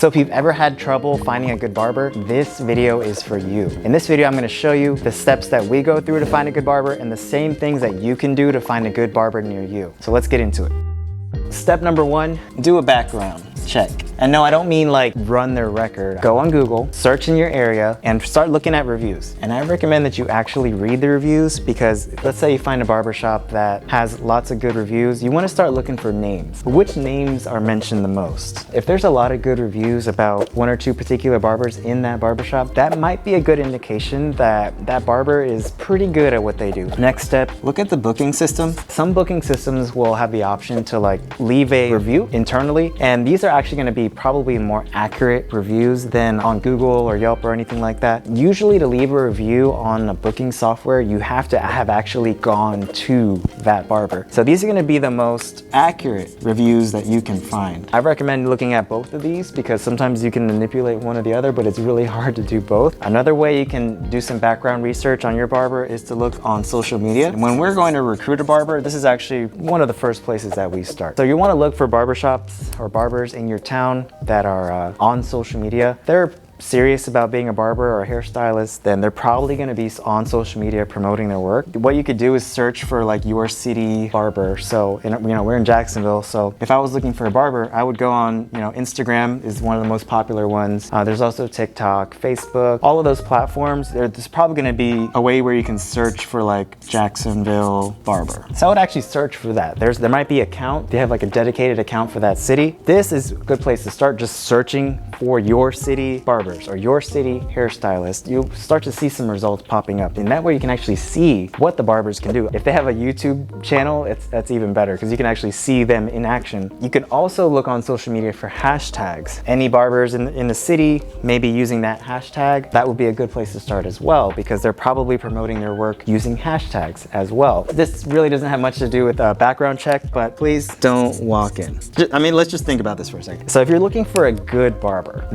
So if you've ever had trouble finding a good barber, this video is for you. In this video, I'm gonna show you the steps that we go through to find a good barber and the same things that you can do to find a good barber near you. So let's get into it. Step number one, do a background check. And no, I don't mean like run their record. Go on Google, search in your area, and start looking at reviews. And I recommend that you actually read the reviews because let's say you find a barbershop that has lots of good reviews, you want to start looking for names. Which names are mentioned the most? If there's a lot of good reviews about one or two particular barbers in that barbershop, that might be a good indication that that barber is pretty good at what they do. Next step, look at the booking system. Some booking systems will have the option to like leave a review internally, and these are actually going to be probably more accurate reviews than on Google or Yelp or anything like that. Usually to leave a review on a booking software, you have to have actually gone to that barber. So these are going to be the most accurate reviews that you can find. I recommend looking at both of these because sometimes you can manipulate one or the other, but it's really hard to do both. Another way you can do some background research on your barber is to look on social media. When we're going to recruit a barber, this is actually one of the first places that we start. So you want to look for barbershops or barbers in your town that are on social media. They're serious about being a barber or a hairstylist, then they're probably going to be on social media promoting their work. What you could do is search for like your city barber. So we're in Jacksonville, so if I was looking for a barber, I would go on, Instagram is one of the most popular ones. There's also TikTok, Facebook, all of those platforms. There's probably going to be a way where you can search for like Jacksonville barber. So I would actually search for that. There might be an account. They have like a dedicated account for that city. This is a good place to start, just searching for your city barber or your city hairstylist. You'll start to see some results popping up, and that way you can actually see what the barbers can do. If they have a YouTube channel, that's even better because you can actually see them in action. You can also look on social media for hashtags. Any barbers in the city maybe using that hashtag, that would be a good place to start as well because they're probably promoting their work using hashtags as well. This really doesn't have much to do with a background check, but please don't walk in. Let's just think about this for a second. So if you're looking for a good barber,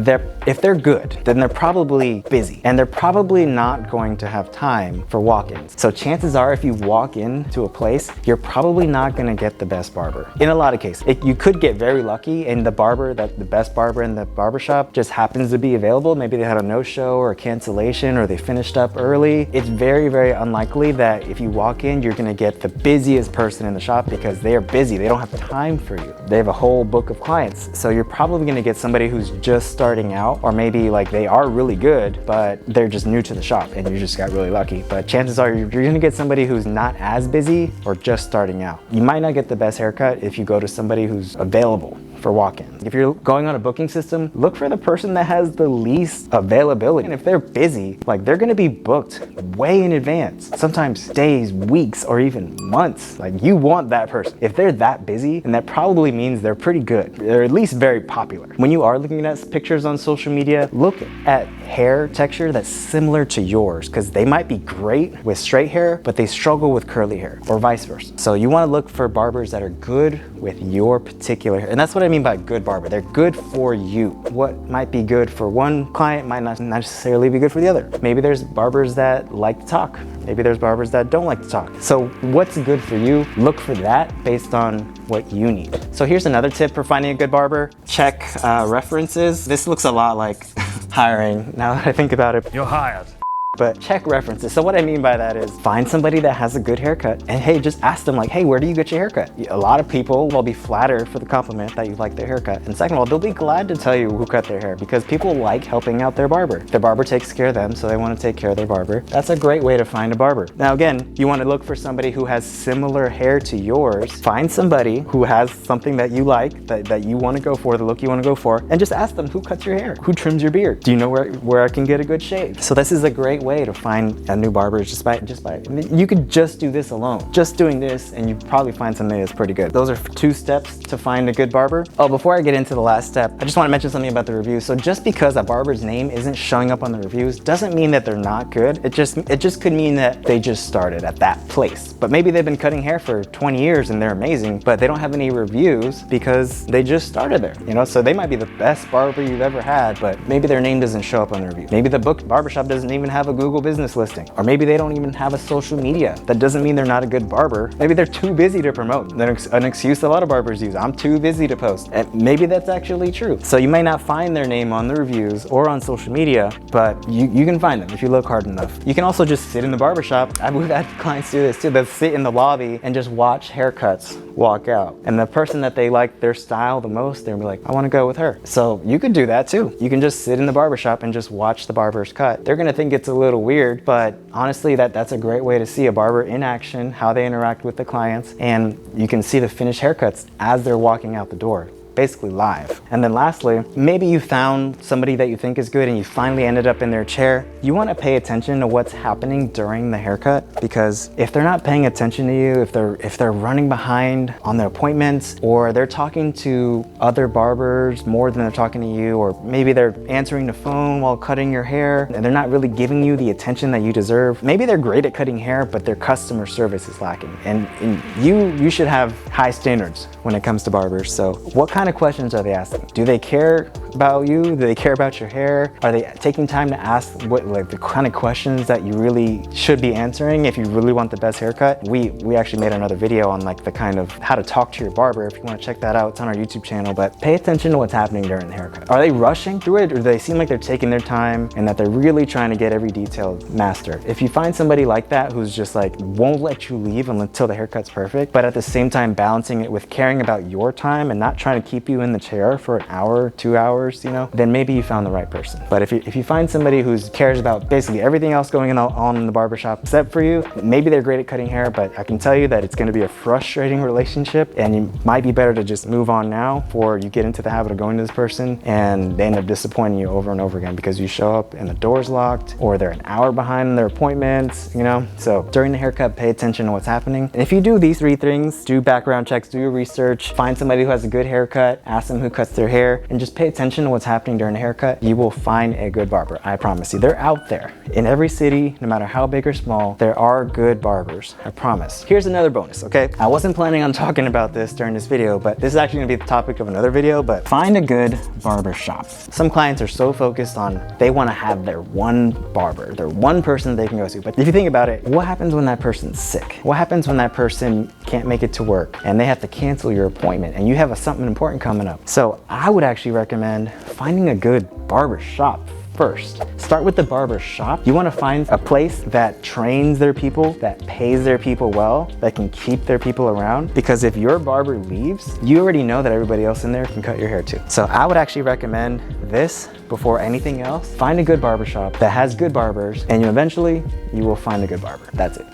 if they're good, then they're probably busy and they're probably not going to have time for walk-ins. So chances are if you walk into a place, you're probably not going to get the best barber. In a lot of cases, you could get very lucky and the best barber in the barbershop just happens to be available. Maybe they had a no-show or a cancellation or they finished up early. It's very, very unlikely that if you walk in, you're going to get the busiest person in the shop because they are busy. They don't have time for you. They have a whole book of clients. So you're probably going to get somebody who's just starting out, or maybe like they are really good, but they're just new to the shop and you just got really lucky. But chances are you're gonna get somebody who's not as busy or just starting out. You might not get the best haircut if you go to somebody who's available for walk-in. If you're going on a booking system, look for the person that has the least availability. And if they're busy, like they're gonna be booked way in advance, sometimes days, weeks, or even months. Like you want that person. If they're that busy, then that probably means they're pretty good. They're at least very popular. When you are looking at pictures on social media, look at hair texture that's similar to yours because they might be great with straight hair, but they struggle with curly hair or vice versa. So you want to look for barbers that are good with your particular hair. And that's what I mean by good barber. They're good for you. What might be good for one client might not necessarily be good for the other. Maybe there's barbers that like to talk. Maybe there's barbers that don't like to talk. So what's good for you? Look for that based on what you need. So here's another tip for finding a good barber. Check references. This looks a lot like hiring now that I think about it. You're hired. But check references. So what I mean by that is find somebody that has a good haircut and hey, just ask them like, hey, where do you get your haircut? A lot of people will be flattered for the compliment that you like their haircut. And second of all, they'll be glad to tell you who cut their hair because people like helping out their barber. Their barber takes care of them, so they want to take care of their barber. That's a great way to find a barber. Now again, you want to look for somebody who has similar hair to yours. Find somebody who has something that you like, that you want to go for, the look you want to go for, and just ask them who cuts your hair, who trims your beard. Do you know where I can get a good shave? So this is a great way to find a new barber just by you could just do this alone. Just doing this and you probably find something that's pretty good. Those are 2 steps to find a good barber. Oh, before I get into the last step, I just want to mention something about the reviews. So just because a barber's name isn't showing up on the reviews doesn't mean that they're not good. It just could mean that they just started at that place. But maybe they've been cutting hair for 20 years and they're amazing, but they don't have any reviews because they just started there. So they might be the best barber you've ever had, but maybe their name doesn't show up on the review. Maybe the barbershop doesn't even have a Google business listing. Or maybe they don't even have a social media. That doesn't mean they're not a good barber. Maybe they're too busy to promote. That's an excuse a lot of barbers use. I'm too busy to post. And maybe that's actually true. So you might not find their name on the reviews or on social media, but you can find them if you look hard enough. You can also just sit in the barbershop. We've had clients do this too. They'll sit in the lobby and just watch haircuts walk out. And the person that they like their style the most, they'll be like, I want to go with her. So you could do that too. You can just sit in the barbershop and just watch the barbers cut. They're gonna think it's a little weird, but honestly, that's a great way to see a barber in action, how they interact with the clients, and you can see the finished haircuts as they're walking out the door. Basically live. And then lastly, maybe you found somebody that you think is good and you finally ended up in their chair. You want to pay attention to what's happening during the haircut, because if they're not paying attention to you, if they're running behind on their appointments, or they're talking to other barbers more than they're talking to you, or maybe they're answering the phone while cutting your hair and they're not really giving you the attention that you deserve. Maybe they're great at cutting hair, but their customer service is lacking. And you should have high standards when it comes to barbers. So what kind of questions are they asking? Do they care about you? Do they care about your hair? Are they taking time to ask the kind of questions that you really should be answering if you really want the best haircut? We actually made another video on the kind of how to talk to your barber. If you want to check that out, it's on our YouTube channel. But pay attention to what's happening during the haircut. Are they rushing through it, or do they seem like they're taking their time and that they're really trying to get every detail mastered? If you find somebody like that who's just won't let you leave until the haircut's perfect, but at the same time balancing it with caring about your time and not trying to keep you in the chair for an hour, 2 hours, then maybe you found the right person. But if you find somebody who cares about basically everything else going on in the barbershop except for you, maybe they're great at cutting hair, but I can tell you that it's going to be a frustrating relationship, and you might be better to just move on now before you get into the habit of going to this person and they end up disappointing you over and over again because you show up and the door's locked, or they're an hour behind their appointments, So during the haircut, pay attention to what's happening. And if you do these 3 things, do background checks, do your research, find somebody who has a good haircut, ask them who cuts their hair, and just pay attention to what's happening during the haircut, you will find a good barber. I promise you. They're out there. In every city, no matter how big or small, there are good barbers. I promise. Here's another bonus, okay? I wasn't planning on talking about this during this video, but this is actually gonna be the topic of another video, but find a good barber shop. Some clients are so focused on, they wanna have their one barber, their one person they can go to. But if you think about it, what happens when that person's sick? What happens when that person can't make it to work and they have to cancel your appointment and you have something important coming up? So I would actually recommend finding a good barber shop first. Start with the barber shop. You want to find a place that trains their people, that pays their people well, that can keep their people around. Because if your barber leaves, you already know that everybody else in there can cut your hair too. So I would actually recommend this before anything else. Find a good barber shop that has good barbers, and eventually you will find a good barber. That's it.